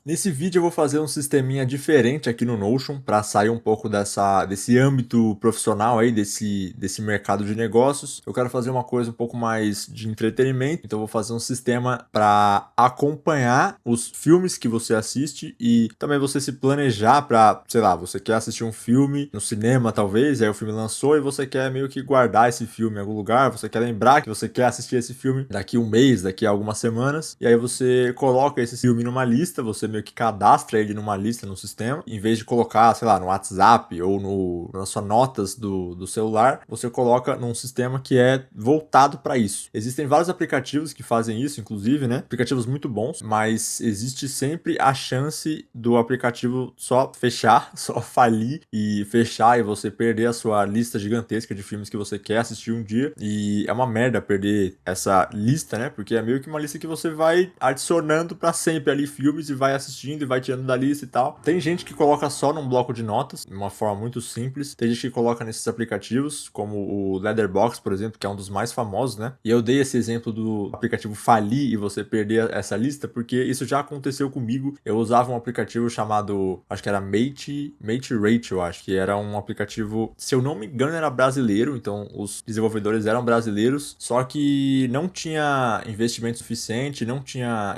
Nesse vídeo eu vou fazer um sisteminha diferente aqui no Notion para sair um pouco desse âmbito profissional aí, desse mercado de negócios. Eu quero fazer uma coisa um pouco mais de entretenimento, então eu vou fazer um sistema para acompanhar os filmes que você assiste e também você se planejar para, sei lá, você quer assistir um filme no cinema talvez, aí o filme lançou e você quer meio que guardar esse filme em algum lugar, você quer lembrar que você quer assistir esse filme daqui um mês, daqui a algumas semanas, e aí você coloca esse filme numa lista, você meio que cadastra ele numa lista no sistema, em vez de colocar, sei lá, no WhatsApp ou nas suas notas do celular, você coloca num sistema que é voltado para isso. Existem vários aplicativos que fazem isso, inclusive, né? Aplicativos muito bons, mas existe sempre a chance do aplicativo só fechar, só falir e fechar e você perder a sua lista gigantesca de filmes que você quer assistir um dia. E é uma merda perder essa lista, né? Porque é meio que uma lista que você vai adicionando para sempre ali filmes e vai assistindo e vai tirando da lista e tal. Tem gente que coloca só num bloco de notas, de uma forma muito simples. Tem gente que coloca nesses aplicativos, como o Letterboxd, por exemplo, que é um dos mais famosos, né? E eu dei esse exemplo do aplicativo falir e você perder essa lista, porque isso já aconteceu comigo. Eu usava um aplicativo chamado, acho que era Mate Rate, eu acho, que era um aplicativo, se eu não me engano, era brasileiro, então os desenvolvedores eram brasileiros, só que não tinha investimento suficiente,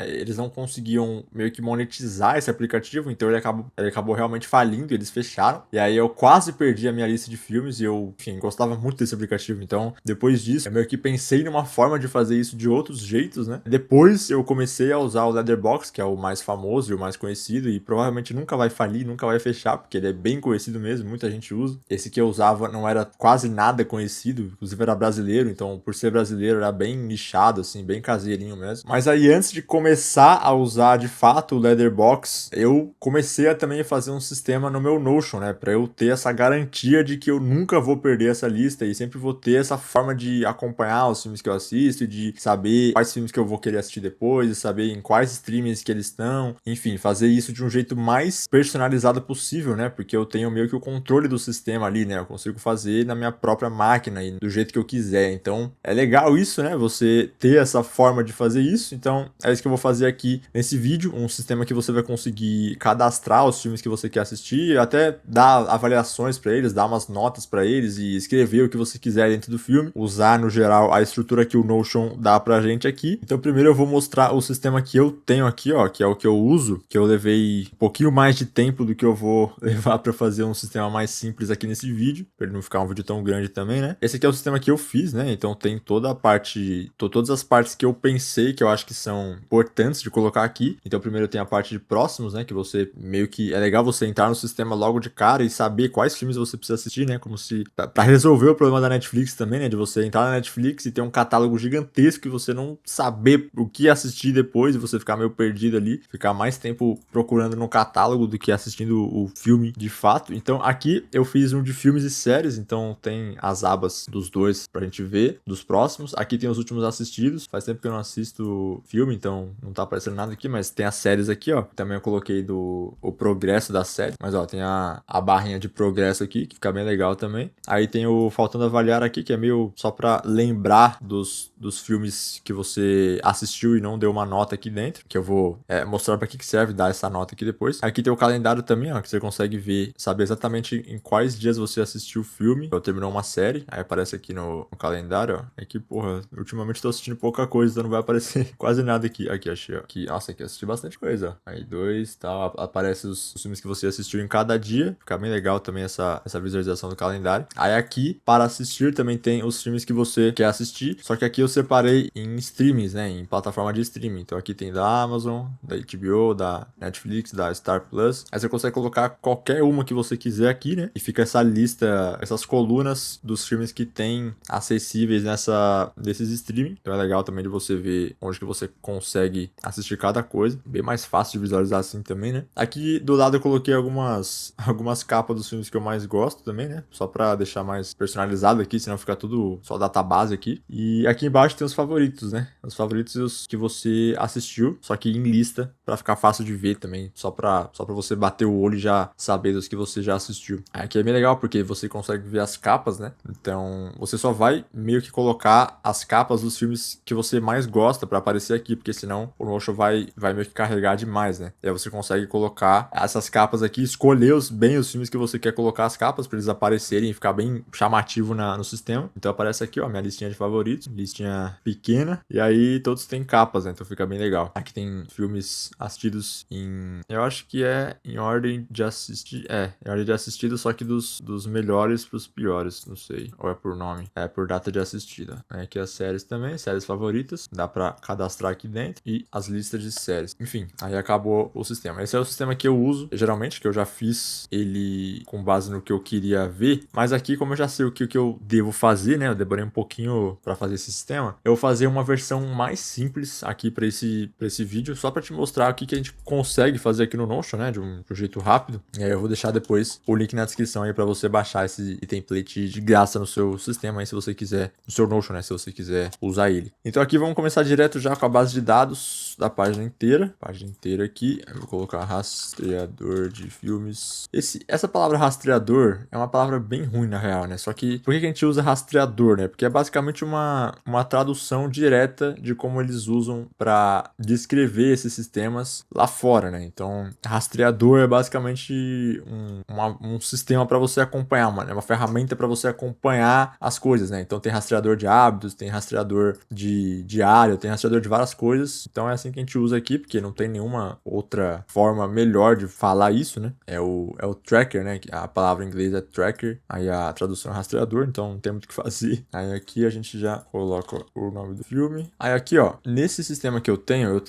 eles não conseguiam meio que monetizar esse aplicativo, então ele acabou realmente falindo, eles fecharam, e aí eu quase perdi a minha lista de filmes, e eu, enfim, gostava muito desse aplicativo, então depois disso, eu meio que pensei numa forma de fazer isso de outros jeitos, né? Depois eu comecei a usar o Letterboxd, que é o mais famoso e o mais conhecido, e provavelmente nunca vai falir, nunca vai fechar, porque ele é bem conhecido mesmo, muita gente usa. Esse que eu usava não era quase nada conhecido, inclusive era brasileiro, então por ser brasileiro era bem nichado, assim, bem caseirinho mesmo. Mas aí antes de começar a usar de fato o Letterboxd, eu comecei a também fazer um sistema no meu Notion, né, para eu ter essa garantia de que eu nunca vou perder essa lista e sempre vou ter essa forma de acompanhar os filmes que eu assisto e de saber quais filmes que eu vou querer assistir depois, e saber em quais streamings que eles estão, enfim, fazer isso de um jeito mais personalizado possível, né, porque eu tenho meio que o controle do sistema ali, né, eu consigo fazer na minha própria máquina e do jeito que eu quiser, então é legal isso, né, você ter essa forma de fazer isso, então é isso que eu vou fazer aqui nesse vídeo, um sistema que você vai conseguir cadastrar os filmes que você quer assistir, até dar avaliações para eles, dar umas notas para eles e escrever o que você quiser dentro do filme, usar no geral a estrutura que o Notion dá pra gente aqui. Então primeiro eu vou mostrar o sistema que eu tenho aqui, ó, que é o que eu uso, que eu levei um pouquinho mais de tempo do que eu vou levar para fazer um sistema mais simples aqui nesse vídeo, para ele não ficar um vídeo tão grande também, né? Esse aqui é o sistema que eu fiz, né? Então tem todas as partes que eu pensei que eu acho que são importantes de colocar aqui. Então primeiro tem a parte de próximos, né, que você meio que é legal você entrar no sistema logo de cara e saber quais filmes você precisa assistir, né? Como se para resolver o problema da Netflix também, né, de você entrar na Netflix e ter um catálogo gigantesco e você não saber o que assistir depois e você ficar meio perdido ali, ficar mais tempo procurando no catálogo do que assistindo o filme de fato. Então aqui eu fiz um de filmes e séries, então tem as abas dos dois pra gente ver, dos próximos. Aqui tem os últimos assistidos, faz tempo que eu não assisto filme, então não tá aparecendo nada aqui, mas tem as séries aqui, ó. Também eu coloquei o progresso da série, mas ó, tem a barrinha de progresso aqui, que fica bem legal também. Aí tem o faltando avaliar aqui, que é meio só pra lembrar dos filmes que você assistiu e não deu uma nota aqui dentro, que eu vou mostrar pra que serve dar essa nota aqui depois. Aqui tem o calendário também, ó, que você consegue ver, saber exatamente em quais dias você assistiu o filme, ou terminou uma série, aí aparece aqui no calendário, ó. É que, porra, ultimamente tô assistindo pouca coisa, então não vai aparecer quase nada aqui. Aqui, achei, ó. Aqui, nossa, aqui eu assisti bastante coisa, ó. Aí dois, tal, aparece os filmes que você assistiu em cada dia, fica bem legal também essa visualização do calendário. Aí aqui, para assistir, também tem os filmes que você quer assistir, só que aqui eu separei em streamings, né, em plataforma de streaming. Então aqui tem da Amazon, da HBO, da Netflix, da Star Plus. Aí você consegue colocar qualquer uma que você quiser aqui, né, e fica essa lista, essas colunas dos filmes que tem acessíveis desses streaming. Então é legal também de você ver onde que você consegue assistir cada coisa. Bem mais fácil de visualizar assim também, né. Aqui do lado eu coloquei algumas capas dos filmes que eu mais gosto também, né, só pra deixar mais personalizado aqui, senão fica tudo só database aqui. E aqui embaixo tem os favoritos, né, os favoritos e os que você assistiu, só que em lista, pra ficar fácil de ver também, só pra você bater o olho e já saber dos que você já assistiu. Aqui é bem legal porque você consegue ver as capas, né, então você só vai meio que colocar as capas dos filmes que você mais gosta pra aparecer aqui, porque senão o Notion vai meio que carregar demais mais, né? E aí você consegue colocar essas capas aqui, escolher bem os filmes que você quer colocar as capas para eles aparecerem e ficar bem chamativo no sistema. Então aparece aqui, ó, minha listinha de favoritos, listinha pequena, e aí todos têm capas, né? Então fica bem legal. Aqui tem filmes assistidos eu acho que é em ordem de assistir, em ordem de assistido, só que dos melhores pros piores, não sei, ou é por nome, é por data de assistida. Aqui as séries também, séries favoritas, dá pra cadastrar aqui dentro, e as listas de séries. Enfim, aí acabou o sistema. Esse é o sistema que eu uso, geralmente, que eu já fiz ele com base no que eu queria ver, mas aqui, como eu já sei o que eu devo fazer, né, eu demorei um pouquinho pra fazer esse sistema, eu vou fazer uma versão mais simples aqui pra esse vídeo, só pra te mostrar o que a gente consegue fazer aqui no Notion, né, de um jeito rápido. E aí eu vou deixar depois o link na descrição aí pra você baixar esse template de graça no seu sistema aí, se você quiser, no seu Notion, né, se você quiser usar ele. Então aqui vamos começar direto já com a base de dados da página inteira aqui. Eu vou colocar rastreador de filmes. Essa palavra rastreador é uma palavra bem ruim na real, né? Só que por que a gente usa rastreador, né? Porque é basicamente uma tradução direta de como eles usam para descrever esses sistemas lá fora, né? Então, rastreador é basicamente um sistema para você acompanhar, mano. É uma ferramenta para você acompanhar as coisas, né? Então tem rastreador de hábitos, tem rastreador de diário, tem rastreador de várias coisas. Então é assim que a gente usa aqui, porque não tem nenhuma outra forma melhor de falar isso, né? É o tracker, né? A palavra em inglês é tracker, aí a tradução é rastreador, então não tem muito o que fazer. Aí aqui a gente já coloca o nome do filme. Aí aqui, ó, nesse sistema que eu tenho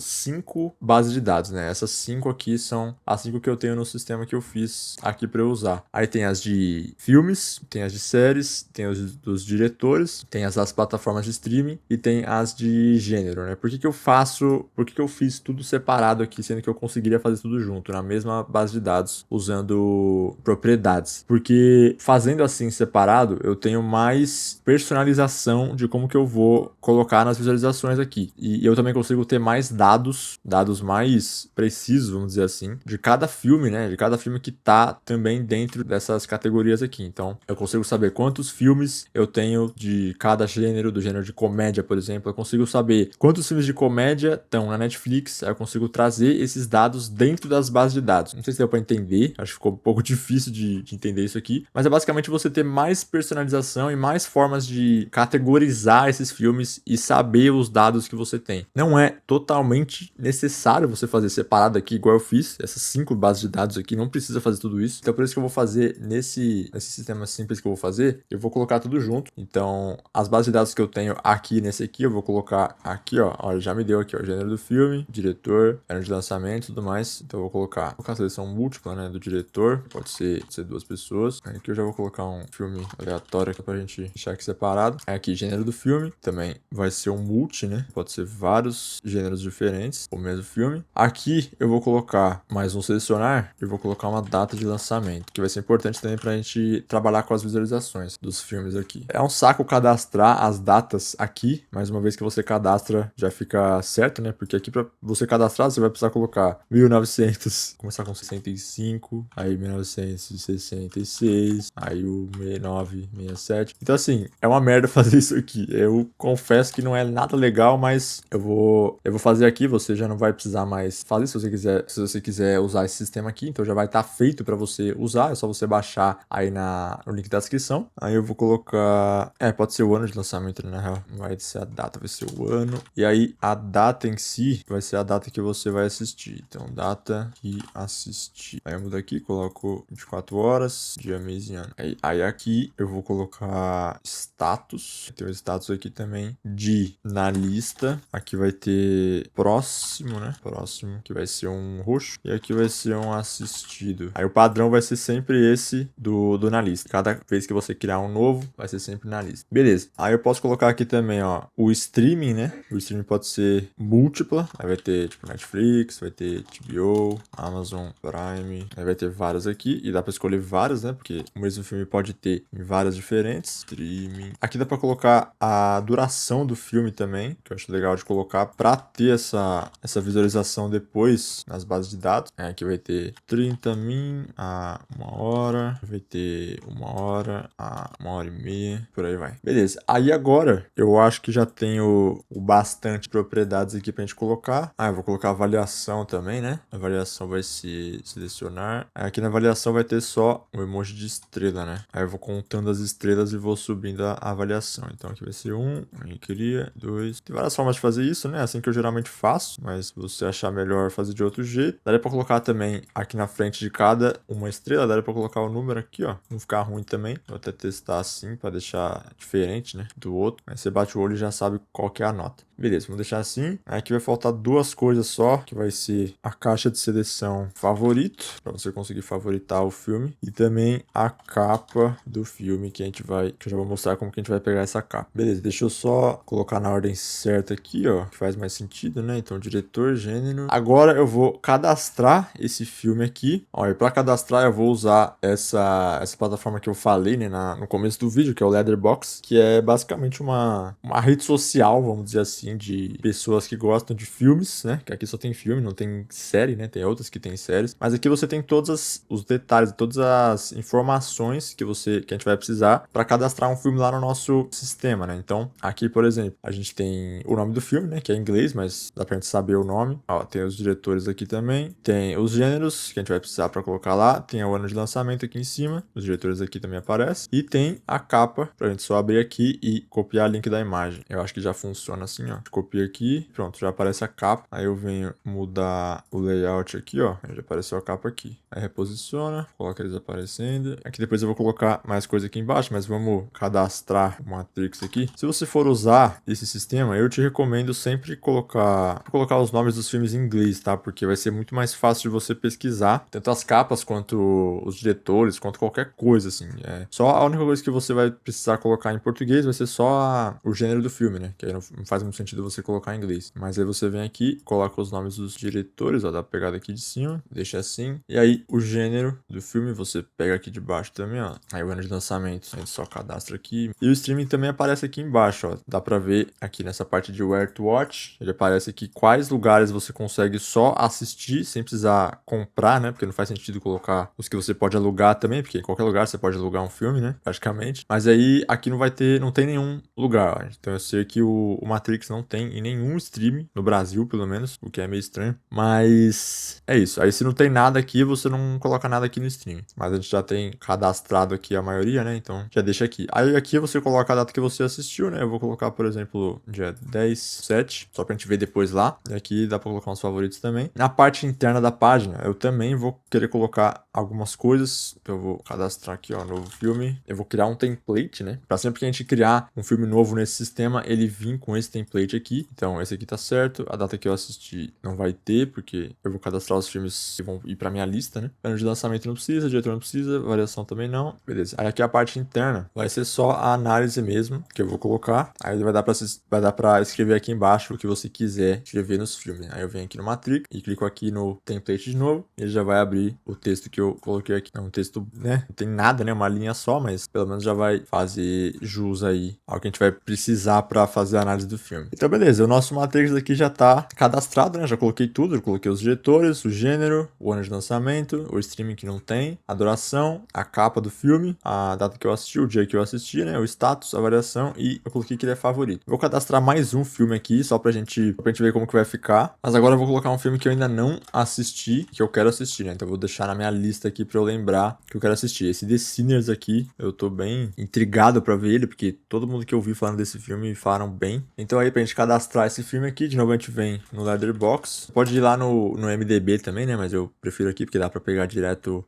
5 bases de dados, né? Essas 5 aqui são as 5 que eu tenho no sistema que eu fiz aqui para eu usar. Aí tem as de filmes, tem as de séries, tem os dos diretores, tem as das plataformas de streaming e tem as de gênero, né? Por que eu fiz tudo separado aqui, sendo que eu conseguiria fazer tudo junto, na mesma base de dados, usando propriedades? Porque fazendo assim separado, eu tenho mais personalização de como que eu vou colocar nas visualizações aqui. E eu também consigo ter mais dados mais precisos, vamos dizer assim, de cada filme, né? De cada filme que tá também dentro dessas categorias aqui. Então, eu consigo saber quantos filmes eu tenho de cada gênero, do gênero de comédia, por exemplo. Eu consigo saber quantos filmes de comédia estão na Netflix. Aí eu consigo trazer esses dados dentro das bases de dados. Não sei se deu para entender, acho que ficou um pouco difícil de entender isso aqui, mas é basicamente você ter mais personalização e mais formas de categorizar esses filmes e saber os dados que você tem. Não é totalmente necessário você fazer separado aqui, igual eu fiz, essas 5 bases de dados aqui, não precisa fazer tudo isso. Então por isso que eu vou fazer nesse sistema simples que eu vou fazer, eu vou colocar tudo junto. Então as bases de dados que eu tenho aqui nesse aqui, eu vou colocar aqui, ó, olha, já me deu aqui, ó, gênero do filme, diretor, ano de lançamento e tudo mais. Então eu vou colocar a seleção múltipla, né, do diretor, pode ser 2 pessoas. Aqui eu já vou colocar um filme aleatório aqui pra gente deixar aqui separado. Aqui, gênero do filme, também vai ser um multi, né, pode ser vários gêneros diferentes, o mesmo filme. Aqui eu vou colocar mais um selecionar e vou colocar uma data de lançamento, que vai ser importante também pra gente trabalhar com as visualizações dos filmes aqui. É um saco cadastrar as datas aqui, mas uma vez que você cadastra já fica certo, né? Porque aqui pra você cadastrar você vai precisar colocar 1900, começar com 65, aí 1966, aí o 69, 67. Então assim, é uma merda fazer isso aqui. Eu confesso que não é nada legal, mas eu vou fazer aqui, você já não vai precisar mais fazer se você quiser usar esse sistema aqui, então já vai estar feito para você usar, é só você baixar aí no link da descrição. Aí eu vou colocar, pode ser o ano de lançamento, né, na real, não vai ser a data, vai ser o ano. E aí a data em si vai ser a data que você vai assistir. Então, data que assistir. Aí eu mudo aqui, coloco 24 horas, dia, mês e ano. Aí aqui eu vou colocar status. Tem o status aqui também de na lista. Aqui vai ter próximo, né? Próximo, que vai ser um roxo. E aqui vai ser um assistido. Aí o padrão vai ser sempre esse do na lista. Cada vez que você criar um novo, vai ser sempre na lista. Beleza. Aí eu posso colocar aqui também, ó, o streaming, né? O streaming pode ser múltipla. Aí vai ter, tipo, Netflix, vai ter HBO, Amazon Prime. Aí vai ter várias aqui. E dá pra escolher várias, né? Porque o mesmo filme pode ter em várias diferentes. Streaming. Aqui dá pra colocar a duração do filme também, que eu acho legal de colocar pra ter essa visualização depois nas bases de dados. Aqui vai ter 30 min a 1 hora. Vai ter 1 hora a 1h30. Por aí vai. Beleza. Aí agora eu acho que já tenho bastante propriedades aqui pra gente colocar. Eu vou colocar avaliação também, né? A avaliação vai se selecionar. Aí aqui na avaliação vai ter só o emoji de estrela, né? Aí eu vou contando as estrelas e vou subindo a avaliação. Então aqui vai ser 1, aí cria, 2. Tem várias formas de fazer isso, né? Assim que eu geralmente faço, mas se você achar melhor fazer de outro jeito. Daria pra colocar também aqui na frente de cada uma estrela, daria pra colocar o número aqui, ó. Não ficar ruim também. Vou até testar assim pra deixar diferente, né? Do outro. Aí você bate o olho e já sabe qual que é a nota. Beleza, vamos deixar assim. Aqui vai faltar duas coisas só, que vai ser a caixa de seleção favorito, para você conseguir favoritar o filme, e também a capa do filme que eu já vou mostrar como que a gente vai pegar essa capa. Beleza, deixa eu só colocar na ordem certa aqui, ó, que faz mais sentido, né? Então, diretor, gênero. Agora eu vou cadastrar esse filme aqui. Ó, e para cadastrar eu vou usar essa plataforma que eu falei, né, no começo do vídeo, que é o Letterboxd, que é basicamente uma rede social, vamos dizer assim, de pessoas que gostam de filmes, né? Que aqui só tem filme, não tem série, né? Tem outras que tem séries. Mas aqui você tem todos os detalhes, todas as informações que a gente vai precisar para cadastrar um filme lá no nosso sistema, né? Então, aqui, por exemplo, a gente tem o nome do filme, né? Que é em inglês, mas dá pra gente saber o nome. Ó, tem os diretores aqui também. Tem os gêneros que a gente vai precisar para colocar lá. Tem o ano de lançamento aqui em cima. Os diretores aqui também aparecem. E tem a capa pra gente só abrir aqui e copiar o link da imagem. Eu acho que já funciona assim, ó. Copia aqui, pronto, já aparece a capa. Aí eu venho mudar o layout aqui, ó. Já apareceu a capa aqui. Aí reposiciona, coloca eles aparecendo. Aqui depois eu vou colocar mais coisa aqui embaixo, mas vamos cadastrar o Matrix aqui. Se você for usar esse sistema, eu te recomendo sempre colocar os nomes dos filmes em inglês, tá? Porque vai ser muito mais fácil de você pesquisar, tanto as capas quanto os diretores, quanto qualquer coisa, assim. Só a única coisa que você vai precisar colocar em português vai ser só o gênero do filme, né? Que aí não faz muito sentido você colocar em inglês. Mas aí você vem aqui, coloca os nomes dos diretores, ó, dá pra pegar daqui de cima, deixa assim. E aí o gênero do filme você pega aqui de baixo também, ó. Aí o ano de lançamento, a gente só cadastra aqui. E o streaming também aparece aqui embaixo, ó. Dá pra ver aqui nessa parte de Where to Watch, ele aparece aqui quais lugares você consegue só assistir sem precisar comprar, né? Porque não faz sentido colocar os que você pode alugar também, porque em qualquer lugar você pode alugar um filme, né? Praticamente. Mas aí aqui não tem nenhum lugar, ó. Então eu sei que o Matrix não tem em nenhum streaming, no Brasil pelo menos, o que é meio estranho. Mas é isso. Aí se não tem nada aqui, você não coloca nada aqui no streaming. Mas a gente já tem cadastrado aqui a maioria, né? Então já deixa aqui. Aí aqui você coloca a data que você assistiu, né? Eu vou colocar, por exemplo, dia 10/7, só pra gente ver depois lá. E aqui dá pra colocar uns favoritos também. Na parte interna da página, eu também vou querer colocar algumas coisas. Então eu vou cadastrar aqui, ó, novo filme. Eu vou criar um template, né? Pra sempre que a gente criar um filme novo nesse sistema, ele vir com esse template aqui. Então esse aqui tá certo. A data que eu assisti não vai ter, porque eu vou cadastrar os filmes que vão ir pra minha lista, né? Ano de lançamento não precisa, diretor não precisa, variação também não. Beleza. Aí aqui a parte interna vai ser só a análise mesmo, que eu vou colocar. Aí vai dar pra escrever aqui embaixo o que você quiser escrever nos filmes. Aí eu venho aqui no Matrix e clico aqui no template de novo. E ele já vai abrir o texto que eu coloquei aqui. É um texto, né? Não tem nada, né? Uma linha só, mas pelo menos já vai fazer jus aí ao que a gente vai precisar pra fazer a análise do filme. Então, beleza. O nosso Matrix aqui já tá cadastrado, né? Já coloquei tudo. Eu coloquei os diretores, o gênero, o ano de lançamento, o streaming que não tem, a duração, a capa do filme, a data que eu assisti, o dia que eu assisti, né? O status, a variação e eu coloquei que ele é favorito. Vou cadastrar mais um filme aqui, só pra gente ver como que vai ficar. Mas agora eu vou colocar um filme que eu ainda não assisti, que eu quero assistir, né? Então eu vou deixar na minha lista aqui pra eu lembrar que eu quero assistir. Esse The Sinners aqui, eu tô bem intrigado pra ver ele, porque todo mundo que eu vi falando desse filme falaram bem. Então aí, pra gente cadastrar esse filme aqui, de novo a gente vem no Letterboxd. Pode ir lá no MDB também, né? Mas eu prefiro aqui, porque dá pra pegar direto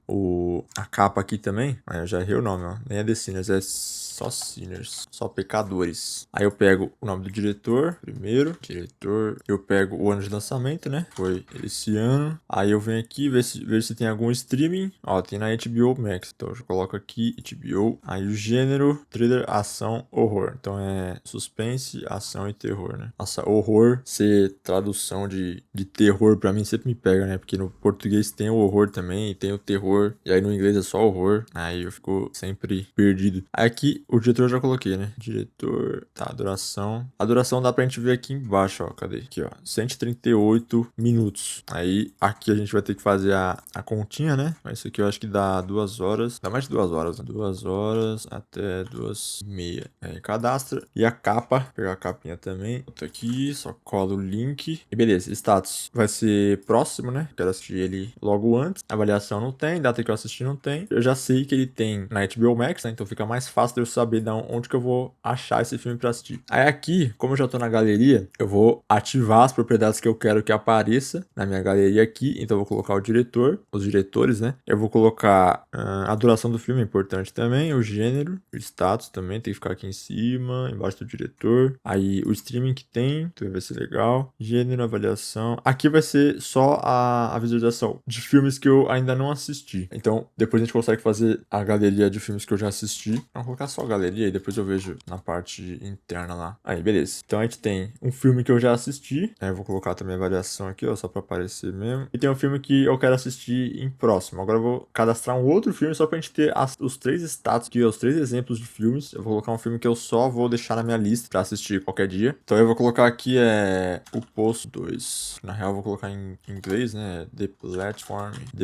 a capa aqui também. Aí eu já errei o nome, ó. Nem é The Sinners, é só Sinners, só pecadores. Aí eu pego o nome do diretor, primeiro, diretor, eu pego o ano de lançamento, né? Foi esse ano. Aí eu venho aqui ver se tem algum streaming. Ó, tem na HBO Max. Então eu já coloco aqui HBO. Aí o gênero, thriller, ação, horror. Então é suspense, ação e terror, né? Nossa, horror ser tradução de terror pra mim sempre me pega, né? Porque no português tem o horror também, tem o terror. E aí no inglês é só horror. Aí eu fico sempre perdido. Aí aqui Aí, o diretor eu já coloquei, né? Diretor, tá, duração. A duração dá pra gente ver aqui embaixo, ó, cadê? Aqui, ó, 138 minutos. Aí, aqui a gente vai ter que fazer a continha, né? Mas isso aqui eu acho que dá 2 horas, dá mais de 2 horas, né? 2 horas até 2h30. Aí, cadastra. E a capa, vou pegar a capinha também. Boto aqui, só colo o link. E beleza, status vai ser próximo, né? Quero assistir ele logo antes. Avaliação não tem, data que eu assisti não tem. Eu já sei que ele tem na HBO Max, né? Então fica mais fácil de eu saber de onde que eu vou achar esse filme pra assistir. Aí aqui, como eu já tô na galeria, eu vou ativar as propriedades que eu quero que apareça na minha galeria aqui. Então eu vou colocar o diretor, os diretores, né? Eu vou colocar a duração do filme, é importante também, o gênero, o status também tem que ficar aqui em cima, embaixo do diretor. Aí o streaming que tem, então vai ser legal. Gênero, avaliação. Aqui vai ser só a visualização de filmes que eu ainda não assisti. Então depois a gente consegue fazer a galeria de filmes que eu já assisti. Vamos colocar só a galeria e depois eu vejo na parte interna lá. Aí, beleza. Então a gente tem um filme que eu já assisti. Eu vou colocar também a avaliação aqui, ó, só pra aparecer mesmo. E tem um filme que eu quero assistir em próximo. Agora eu vou cadastrar um outro filme só pra gente ter os 3 status aqui, os 3 exemplos de filmes. Eu vou colocar um filme que eu só vou deixar na minha lista pra assistir qualquer dia. Então eu vou colocar aqui O Poço 2. Na real eu vou colocar em inglês, né? The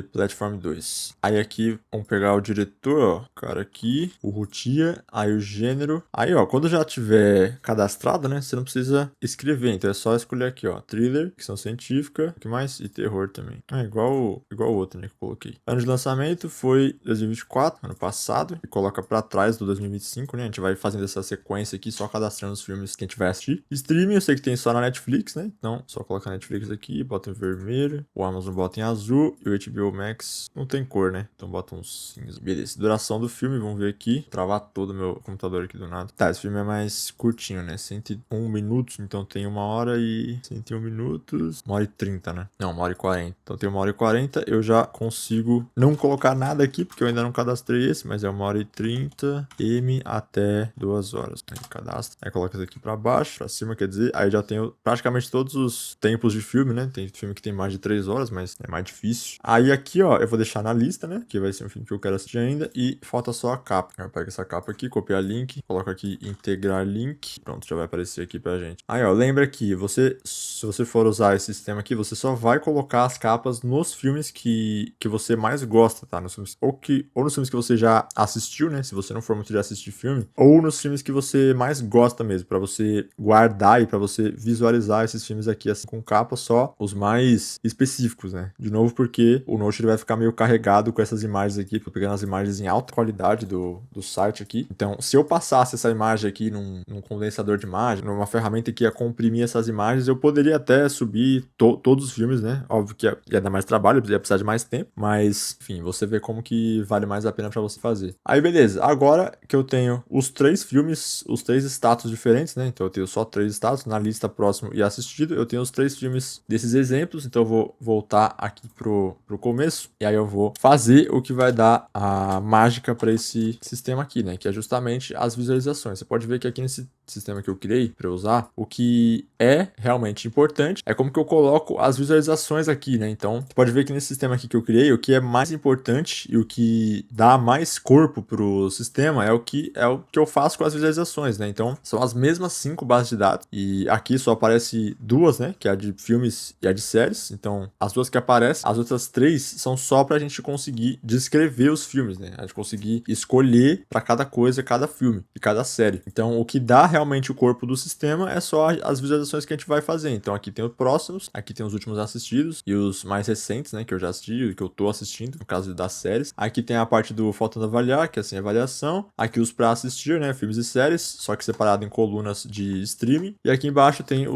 Platform 2. Aí aqui vamos pegar o diretor, ó, o cara aqui, o Rutia, aí o gênero. Aí, ó, quando já tiver cadastrado, né, você não precisa escrever, então é só escolher aqui, ó, thriller, ficção científica, o que mais? E terror também. É igual o outro, né, que eu coloquei. Ano de lançamento foi 2024, ano passado, e coloca pra trás do 2025, né, a gente vai fazendo essa sequência aqui, só cadastrando os filmes que a gente vai assistir. Streaming, eu sei que tem só na Netflix, né, então só coloca a Netflix aqui, bota em vermelho, o Amazon bota em azul, e o HBO Max não tem cor, né, então bota um cinza. Beleza, duração do filme, vamos ver aqui, travar todo o meu computador aqui do nada. Tá, esse filme é mais curtinho, né, 101 minutos, então tem 1 hora e 101 minutos, 1 hora e 30, né, não, 1 hora e 40. Então tem 1 hora e 40, eu já consigo não colocar nada aqui, porque eu ainda não cadastrei esse, mas é 1 hora e 30, M até 2 horas. Aí cadastra, aí coloca isso aqui pra baixo, pra cima, quer dizer, aí já tenho praticamente todos os tempos de filme, né, tem filme que tem mais de 3 horas, mas é mais difícil. Aí aqui, ó, eu vou deixar na lista, né, que vai ser um filme que eu quero assistir ainda, e falta só a capa. Eu pego essa capa aqui, copiar link, coloco aqui integrar link, pronto, já vai aparecer aqui pra gente. Aí, ó, lembra que se você for usar esse sistema aqui, você só vai colocar as capas nos filmes que você mais gosta, tá? Nos filmes, ou nos filmes que você já assistiu, né, se você não for muito de assistir filme, ou nos filmes que você mais gosta mesmo, pra você guardar e pra você visualizar esses filmes aqui, assim, com capa só, os mais específicos, né? De novo, porque o Notion vai ficar meio carregado com essas imagens aqui, tô pegando as imagens em alta qualidade do site aqui. Então, se eu passasse essa imagem aqui num condensador de imagem, numa ferramenta que ia comprimir essas imagens, eu poderia até subir todos os filmes, né? Óbvio que ia dar mais trabalho, ia precisar de mais tempo, mas, enfim, você vê como que vale mais a pena pra você fazer. Aí, beleza. Agora que eu tenho os 3 filmes, os 3 status diferentes, né? Então, eu tenho só 3 status na lista próximo e assistido. Eu tenho os 3 filmes desses exemplos, então eu vou voltar aqui pro começo e aí eu vou fazer o que vai dar a mágica para esse sistema aqui, né? Que é justamente as visualizações. Você pode ver que aqui nesse sistema que eu criei para usar, o que é realmente importante é como que eu coloco as visualizações aqui, né? Então, você pode ver que nesse sistema aqui que eu criei, o que é mais importante e o que dá mais corpo pro sistema é o que eu faço com as visualizações, né? Então, são as mesmas 5 bases de dados e aqui só aparece 2, né? Que é a de filmes e a de séries. Então, as 2 que aparecem, as outras 3 são só pra gente conseguir descrever os filmes, né? A gente conseguir escolher para cada coisa, cada filme e cada série. Então, o que dá realmente o corpo do sistema é só as visualizações que a gente vai fazer. Então, aqui tem os próximos, aqui tem os últimos assistidos e os mais recentes, né? Que eu já assisti, que eu tô assistindo, no caso das séries. Aqui tem a parte do faltando avaliar, que é assim, avaliação. Aqui os pra assistir, né? Filmes e séries, só que separado em colunas de streaming. E aqui embaixo tem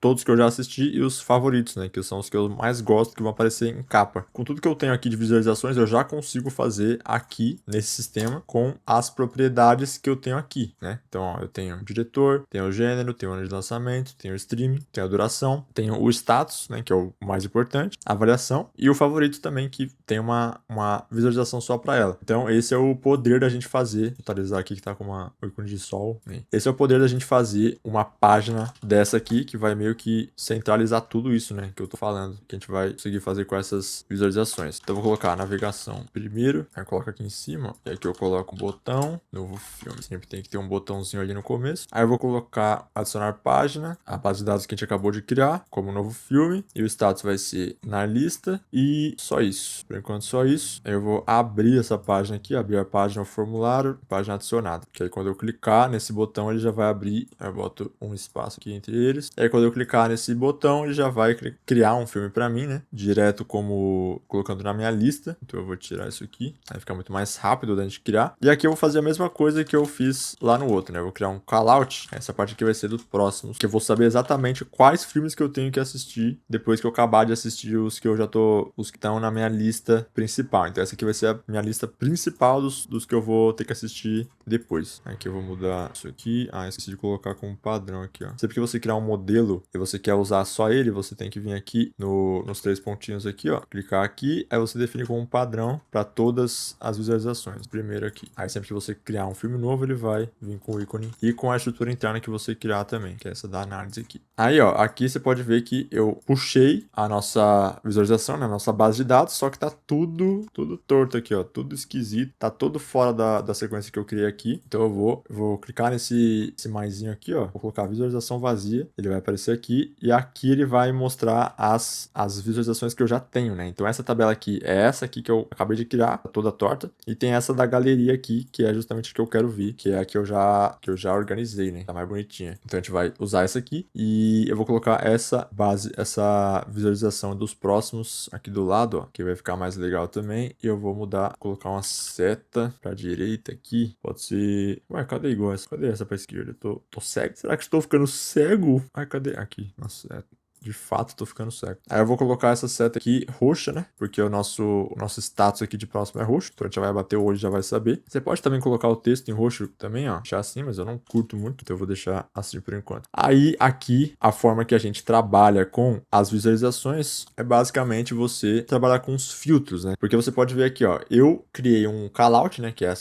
todos que eu já assisti e os favoritos, né? Que são os que eu mais gosto, que vão aparecer em capa. Com tudo que eu tenho aqui de visualizações, eu já consigo fazer aqui nesse sistema com as propriedades que eu tenho aqui, né? Então, ó, eu tenho diretor, tem o gênero, tem o ano de lançamento, tem o streaming, tem a duração, tem o status, né, que é o mais importante, a avaliação e o favorito também, que tem uma visualização só para ela. Então, esse é o poder da gente fazer, vou atualizar aqui que tá com uma ícone de sol, né? Esse é o poder da gente fazer uma página dessa aqui, que vai meio que centralizar tudo isso, né, que eu tô falando, que a gente vai conseguir fazer com essas visualizações. Então, eu vou colocar a navegação primeiro, aí eu coloco aqui em cima, e aqui eu coloco o botão, novo filme. Sempre tem que ter um botãozinho ali no começo. Aí eu vou colocar adicionar página, a base de dados que a gente acabou de criar, como novo filme, e o status vai ser na lista, e só isso. Por enquanto, só isso. Aí eu vou abrir essa página aqui, abrir a página, o formulário, página adicionada. Que aí quando eu clicar nesse botão, ele já vai abrir, eu boto um espaço aqui entre eles. Aí quando eu clicar nesse botão, ele já vai criar um filme para mim, né? Direto como colocando na minha lista. Então eu vou tirar isso aqui, aí fica muito mais rápido da gente criar. E aqui eu vou fazer a mesma coisa que eu fiz lá no outro, né? Eu vou criar um callout. Essa parte aqui vai ser dos próximos, que eu vou saber exatamente quais filmes que eu tenho que assistir depois que eu acabar de assistir os que eu já tô, os que estão na minha lista principal. Então essa aqui vai ser a minha lista principal dos que eu vou ter que assistir depois. Aqui eu vou mudar isso aqui. Ah, esqueci de colocar como padrão aqui, ó. Sempre que você criar um modelo e você quer usar só ele, você tem que vir aqui nos três pontinhos aqui, ó. Clicar aqui, aí você define como padrão para todas as visualizações. Primeiro aqui. Aí sempre que você criar um filme novo, ele vai vir com o ícone e com a estrutura interna que você criar também, que é essa da análise aqui. Aí, ó, aqui você pode ver que eu puxei a nossa visualização, né, a nossa base de dados, só que tá tudo torto aqui, ó, tudo esquisito, tá todo fora da sequência que eu criei aqui. Então eu vou clicar nesse maisinho aqui, ó, vou colocar visualização vazia, ele vai aparecer aqui e aqui ele vai mostrar as visualizações que eu já tenho, né? Então essa tabela aqui é essa aqui que eu acabei de criar, tá toda torta, e tem essa da galeria aqui, que é justamente a que eu quero ver, que é a que eu já organizei, né? Tá mais bonitinha. Então a gente vai usar essa aqui e eu vou colocar essa base, essa visualização dos próximos aqui do lado, ó, que vai ficar mais legal também. E eu vou mudar, colocar uma seta pra direita aqui. Pode ser... Ué, cadê igual essa? Cadê essa pra esquerda? Eu tô cego? Será que estou ficando cego? Ai, cadê? Aqui. Nossa, de fato, tô ficando cego. Aí eu vou colocar essa seta aqui roxa, né? Porque o nosso status aqui de próximo é roxo. Então a gente já vai bater o olho e já vai saber. Você pode também colocar o texto em roxo também, ó. Deixar assim, mas eu não curto muito. Então eu vou deixar assim por enquanto. Aí aqui, a forma que a gente trabalha com as visualizações é basicamente você trabalhar com os filtros, né? Porque você pode ver aqui, ó. Eu criei um callout, né? Que é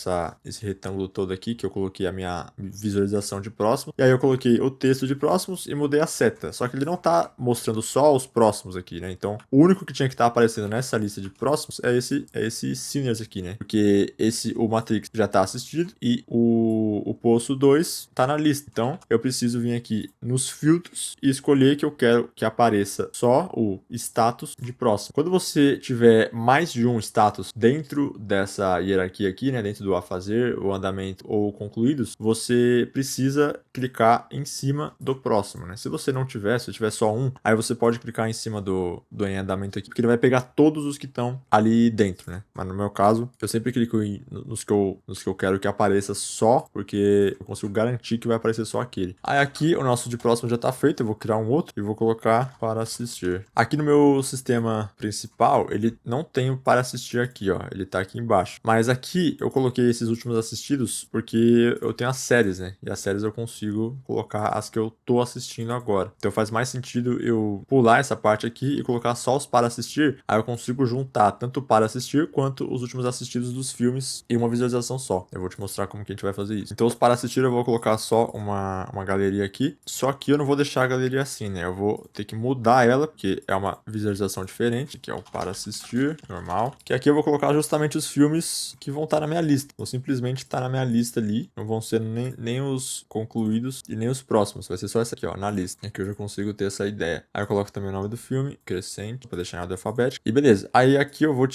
esse retângulo todo aqui, que eu coloquei a minha visualização de próximo. E aí eu coloquei o texto de próximos e mudei a seta. Só que ele não tá mostrando só os próximos aqui, né? Então, o único que tinha que estar aparecendo nessa lista de próximos é esse Sinners aqui, né? Porque o Matrix já tá assistido e o Poço 2 tá na lista. Então, eu preciso vir aqui nos filtros e escolher que eu quero que apareça só o status de próximo. Quando você tiver mais de um status dentro dessa hierarquia aqui, né? Dentro do a fazer, o andamento ou concluídos, você precisa clicar em cima do próximo, né? Se você não tiver, se tiver só um, aí você pode clicar em cima do em andamento aqui, porque ele vai pegar todos os que estão ali dentro, né? Mas no meu caso, eu sempre clico nos que eu quero que apareça só, porque eu consigo garantir que vai aparecer só aquele. Aí aqui, o nosso de próximo já tá feito, eu vou criar um outro e vou colocar para assistir. Aqui no meu sistema principal, ele não tem o para assistir aqui, ó, ele tá aqui embaixo. Mas aqui, eu coloquei esses últimos assistidos porque eu tenho as séries, né? E as séries eu consigo colocar as que eu tô assistindo agora. Então faz mais sentido eu pular essa parte aqui e colocar só os para assistir, aí eu consigo juntar tanto para assistir quanto os últimos assistidos dos filmes em uma visualização só. Eu vou te mostrar como que a gente vai fazer isso. Então os para assistir eu vou colocar só uma galeria aqui, só que eu não vou deixar a galeria assim, né? Eu vou ter que mudar ela, porque é uma visualização diferente, que é o para assistir, normal, que aqui eu vou colocar justamente os filmes que vão estar na minha lista. Vou simplesmente estar na minha lista ali, não vão ser nem os concluídos e nem os próximos, vai ser só essa aqui, ó, na lista. Aqui eu já consigo ter essa ideia. Aí eu coloco também o nome do filme, crescente, pra deixar em ordem alfabética. E beleza. Aí aqui eu vou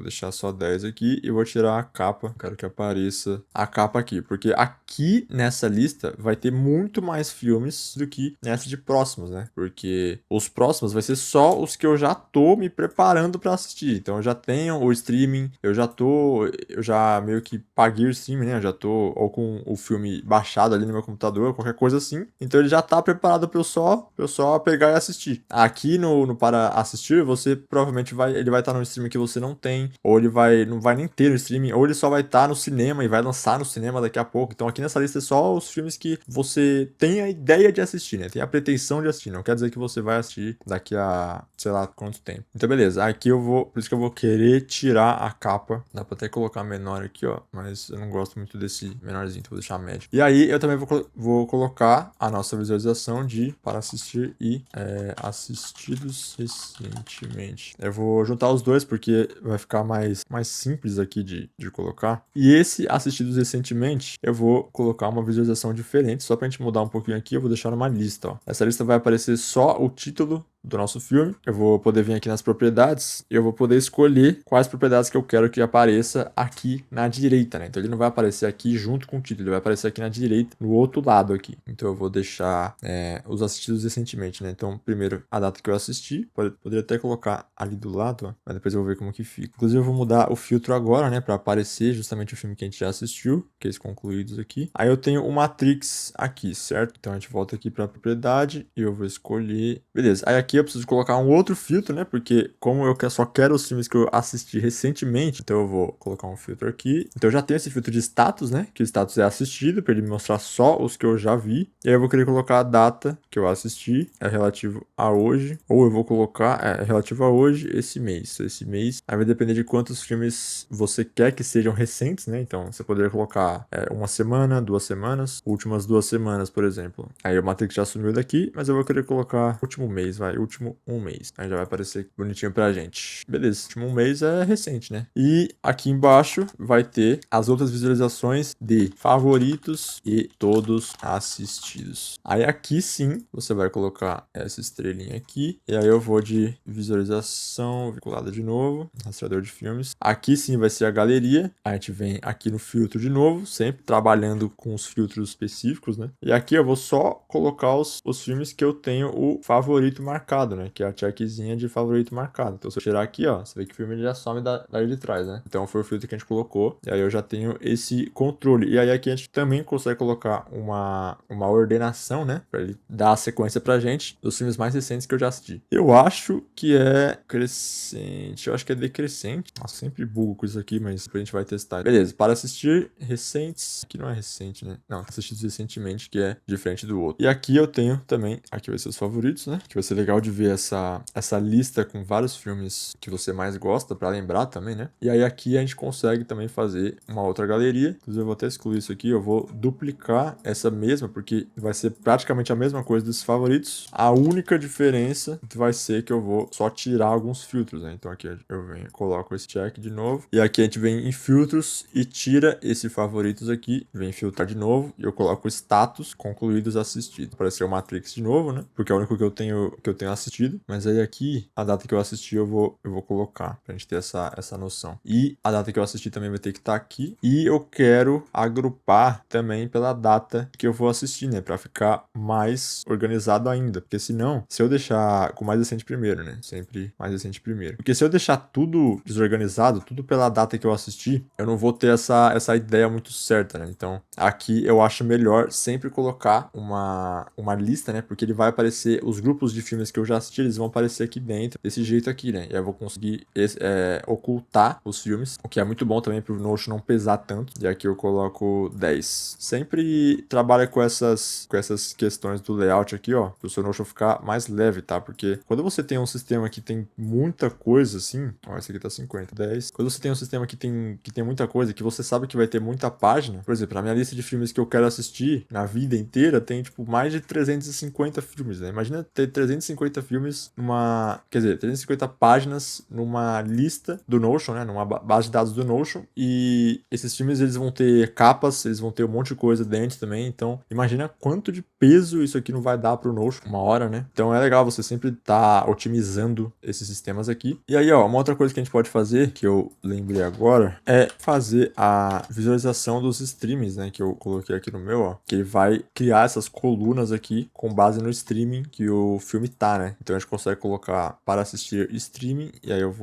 deixar só 10 aqui e vou tirar a capa. Quero que apareça a capa aqui, porque aqui nessa lista vai ter muito mais filmes do que nessa de próximos, né? Porque os próximos vai ser só os que eu já tô me preparando pra assistir. Então eu já tenho o streaming, eu já meio que paguei o streaming, né? Eu já tô ou com o filme baixado ali no meu computador, qualquer coisa assim. Então ele já tá preparado pra eu só pegar e assistir. Aqui no para assistir, você provavelmente ele vai estar no streaming que você não tem, ou ele não vai nem ter no streaming, ou ele só vai estar no cinema e vai lançar no cinema daqui a pouco. Então aqui nessa lista é só os filmes que você tem a ideia de assistir, né? Tem a pretensão de assistir. Não quer dizer que você vai assistir daqui a, sei lá, quanto tempo. Então beleza, aqui eu vou, por isso que eu vou querer tirar a capa. Dá pra até colocar menor aqui, ó, mas eu não gosto muito desse menorzinho, então vou deixar médio. E aí eu também vou colocar a nossa visualização de para assistir e assistidos recentemente. Eu vou juntar os dois porque vai ficar mais simples aqui de colocar. E esse assistidos recentemente, eu vou colocar uma visualização diferente, só pra gente mudar um pouquinho aqui, eu vou deixar numa lista, ó. Essa lista vai aparecer só o título do nosso filme. Eu vou poder vir aqui nas propriedades e eu vou poder escolher quais propriedades que eu quero que apareça aqui na direita, né? Então ele não vai aparecer aqui junto com o título, ele vai aparecer aqui na direita, no outro lado aqui. Então eu vou deixar os assistidos recentemente, né? Então primeiro a data que eu assisti, poderia até colocar ali do lado, ó, mas depois eu vou ver como que fica. Inclusive eu vou mudar o filtro agora, né? Pra aparecer justamente o filme que a gente já assistiu, que é esse concluídos aqui. Aí eu tenho o Matrix aqui, certo? Então a gente volta aqui pra propriedade e eu vou escolher... Beleza, aí aqui eu preciso colocar um outro filtro, né? Porque como eu só quero os filmes que eu assisti recentemente, então eu vou colocar um filtro aqui. Então eu já tenho esse filtro de status, né? Que o status é assistido, para ele me mostrar só os que eu já vi. E aí eu vou querer colocar a data que eu assisti, é relativo a hoje. Ou eu vou colocar, é relativo a hoje, esse mês. Esse mês, aí vai depender de quantos filmes você quer que sejam recentes, né? Então você poderia colocar uma semana, 2 semanas, últimas 2 semanas, por exemplo. Aí o Matrix já sumiu daqui, mas eu vou querer colocar último mês, último um mês. Aí já vai aparecer bonitinho pra gente. Beleza, último um mês é recente, né? E aqui embaixo vai ter as outras visualizações de favoritos e todos assistidos. Aí aqui sim, você vai colocar essa estrelinha aqui. E aí eu vou de visualização vinculada de novo, rastreador de filmes. Aqui sim vai ser a galeria. A gente vem aqui no filtro de novo, sempre trabalhando com os filtros específicos, né? E aqui eu vou só colocar os filmes que eu tenho o favorito marcado, né? Que é a checkzinha de favorito marcado. Então se eu tirar aqui, ó, você vê que o filme já some daí de trás, né? Então foi o filtro que a gente colocou. E aí eu já tenho esse controle. E aí aqui a gente também consegue colocar uma ordenação, né? Pra ele dar a sequência pra gente dos filmes mais recentes que eu já assisti. Eu acho que é crescente. Eu acho que é decrescente. Nossa, sempre bugo com isso aqui, mas a gente vai testar. Beleza, para assistir recentes. Aqui não é recente, né? Não, assistidos recentemente, que é diferente do outro. E aqui eu tenho também, aqui vai ser os favoritos, né? Que vai ser legal de ver essa lista com vários filmes que você mais gosta, pra lembrar também, né? E aí aqui a gente consegue também fazer uma outra galeria. Inclusive eu vou até excluir isso aqui, eu vou duplicar essa mesma, porque vai ser praticamente a mesma coisa dos favoritos. A única diferença vai ser que eu vou só tirar alguns filtros, né? Então aqui eu venho, coloco esse check de novo. E aqui a gente vem em filtros e tira esse favoritos aqui, vem filtrar de novo e eu coloco status concluídos assistidos. Apareceu o Matrix de novo, né? Porque é o único que eu tenho assistido. Mas aí aqui, a data que eu assisti eu vou colocar pra gente ter essa noção. E a data que eu assisti também vai ter que estar aqui. E eu quero agrupar também pela data que eu vou assistir, né? Pra ficar mais organizado ainda. Porque senão, se eu deixar com mais recente primeiro, né? Sempre mais recente primeiro. Porque se eu deixar tudo desorganizado, tudo pela data que eu assisti, eu não vou ter essa ideia muito certa, né? Então, aqui eu acho melhor sempre colocar uma lista, né? Porque ele vai aparecer, os grupos de filmes que eu já assisti, eles vão aparecer aqui dentro, desse jeito aqui, né? E aí eu vou conseguir ocultar os filmes, o que é muito bom também pro Notion não pesar tanto. E aqui eu coloco 10. Sempre trabalha com essas questões do layout aqui, ó, pro seu Notion ficar mais leve, tá? Porque quando você tem um sistema que tem muita coisa assim, ó, esse aqui tá 50, 10. Quando você tem um sistema que tem muita coisa, que você sabe que vai ter muita página, por exemplo, na minha lista de filmes que eu quero assistir na vida inteira, tem, tipo, mais de 350 filmes, né? Imagina ter 350 filmes quer dizer, 350 páginas numa lista do Notion, né? Numa base de dados do Notion. E esses filmes, eles vão ter capas, eles vão ter um monte de coisa dentro também. Então, imagina quanto de peso isso aqui não vai dar pro Notion uma hora, né? Então, é legal você sempre tá otimizando esses sistemas aqui. E aí, ó, uma outra coisa que a gente pode fazer, que eu lembrei agora, é fazer a visualização dos streamings, né? Que eu coloquei aqui no meu, ó. Que ele vai criar essas colunas aqui com base no streaming que o filme tá, né? Então a gente consegue colocar para assistir streaming, e aí eu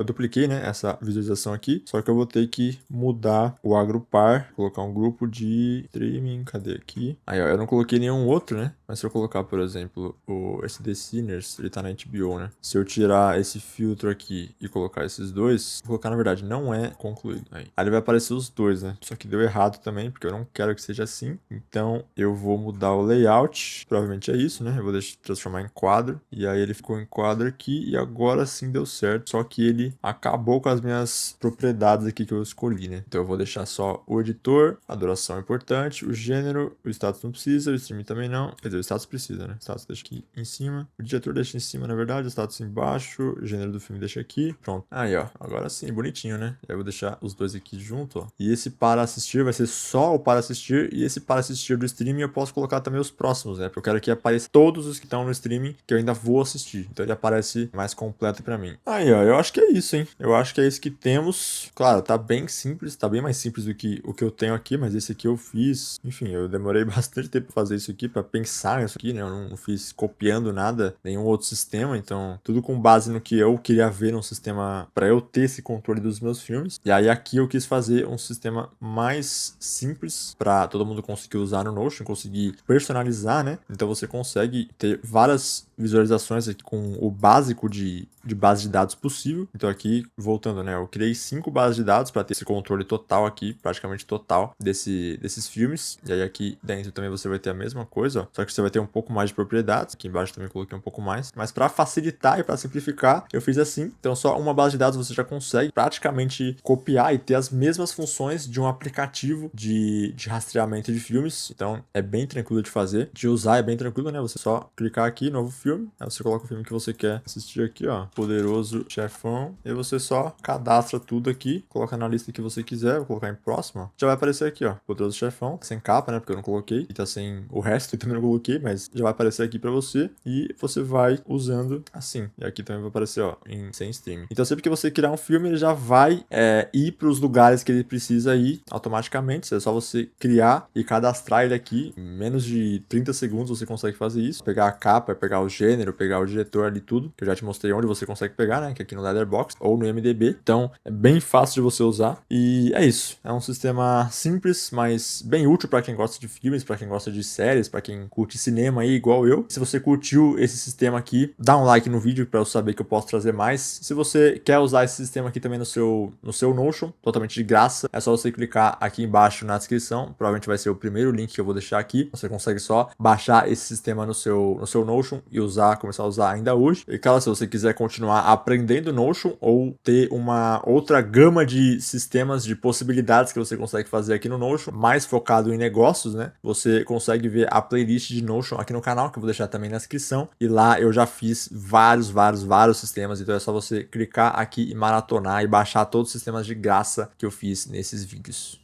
dupliquei, né, essa visualização aqui, só que eu vou ter que mudar o agrupar, colocar um grupo de streaming, cadê aqui? Aí, ó, eu não coloquei nenhum outro, né? Mas se eu colocar, por exemplo, esse The Sinners, ele tá na HBO, né? Se eu tirar esse filtro aqui e colocar esses dois, vou colocar, na verdade, não é concluído. Aí ele vai aparecer os dois, né? Só que deu errado também, porque eu não quero que seja assim. Então, eu vou mudar o layout. Provavelmente é isso, né? Eu vou transformar em quadro. E aí ele ficou em quadro aqui e agora sim deu certo. Só que ele acabou com as minhas propriedades aqui que eu escolhi, né? Então, eu vou deixar só o editor, a duração é importante, o gênero, o status não precisa, o streaming também não. Quer dizer, o status precisa, né? O status deixa aqui em cima. O diretor deixa em cima, na verdade, o status embaixo. O gênero do filme deixa aqui. Pronto. Aí, ó. Agora sim, bonitinho, né? E aí eu vou deixar os dois aqui junto, ó. E esse para assistir vai ser só o para assistir. E esse para assistir do streaming eu posso colocar também os próximos, né? Porque eu quero que apareça todos os que estão no streaming que eu ainda vou assistir. Então ele aparece mais completo pra mim. Aí, ó. Eu acho que é isso, hein? Eu acho que é isso que temos. Claro, tá bem simples. Tá bem mais simples do que o que eu tenho aqui. Mas esse aqui eu fiz. Enfim, eu demorei bastante tempo pra fazer isso aqui, pra pensar nisso aqui, né? Eu não fiz copiando nada, nenhum outro sistema. Então, tudo com base no que eu queria ver num sistema pra eu ter esse controle dos meus filmes. E aí aqui eu quis fazer um sistema mais simples pra todo mundo conseguir usar no Notion, conseguir personalizar, né? Então você consegue ter várias visualizações aqui com o básico de base de dados possível. Então aqui, voltando, né? Eu criei 5 bases de dados para ter esse controle total aqui, praticamente total, desses filmes. E aí aqui dentro também você vai ter a mesma coisa, ó. Só que você vai ter um pouco mais de propriedades. Aqui embaixo também coloquei um pouco mais. Mas para facilitar e para simplificar, eu fiz assim. Então só uma base de dados você já consegue praticamente copiar e ter as mesmas funções de um aplicativo de rastreamento de filmes. Então é bem tranquilo de fazer. De usar é bem tranquilo, né? Você só clicar aqui, novo filme. Aí você coloca o filme que você quer assistir aqui, ó. Poderoso Chefão. E você só cadastra tudo aqui. Coloca na lista que você quiser. Vou colocar em próximo, ó. Já vai aparecer aqui, ó. Poderoso Chefão. Sem capa, né? Porque eu não coloquei. E tá sem o resto, eu também não coloquei. Mas já vai aparecer aqui pra você. E você vai usando assim. E aqui também vai aparecer, ó. Sem streaming. Então sempre que você criar um filme, ele já vai ir pros lugares que ele precisa ir automaticamente. É só você criar e cadastrar ele aqui. Em menos de 30 segundos você consegue fazer isso. Pegar a capa, pegar o gênero, pegar o diretor ali, tudo. Que eu já te mostrei onde você consegue pegar, né? Que é aqui no Letterboxd ou no MDB. Então é bem fácil de você usar. E é isso. É um sistema simples, mas bem útil para quem gosta de filmes, para quem gosta de séries, para quem curte cinema aí, igual eu. Se você curtiu esse sistema aqui, dá um like no vídeo para eu saber que eu posso trazer mais. Se você quer usar esse sistema aqui também no seu Notion, totalmente de graça, é só você clicar aqui embaixo na descrição. Provavelmente vai ser o primeiro link que eu vou deixar aqui. Você consegue só baixar esse sistema no seu Notion e começar a usar ainda hoje. E claro, se você quiser continuar aprendendo Notion ou ter uma outra gama de sistemas, de possibilidades que você consegue fazer aqui no Notion, mais focado em negócios, né? Você consegue ver a playlist de Notion aqui no canal, que eu vou deixar também na descrição. E lá eu já fiz vários sistemas, então é só você clicar aqui e maratonar e baixar todos os sistemas de graça que eu fiz nesses vídeos.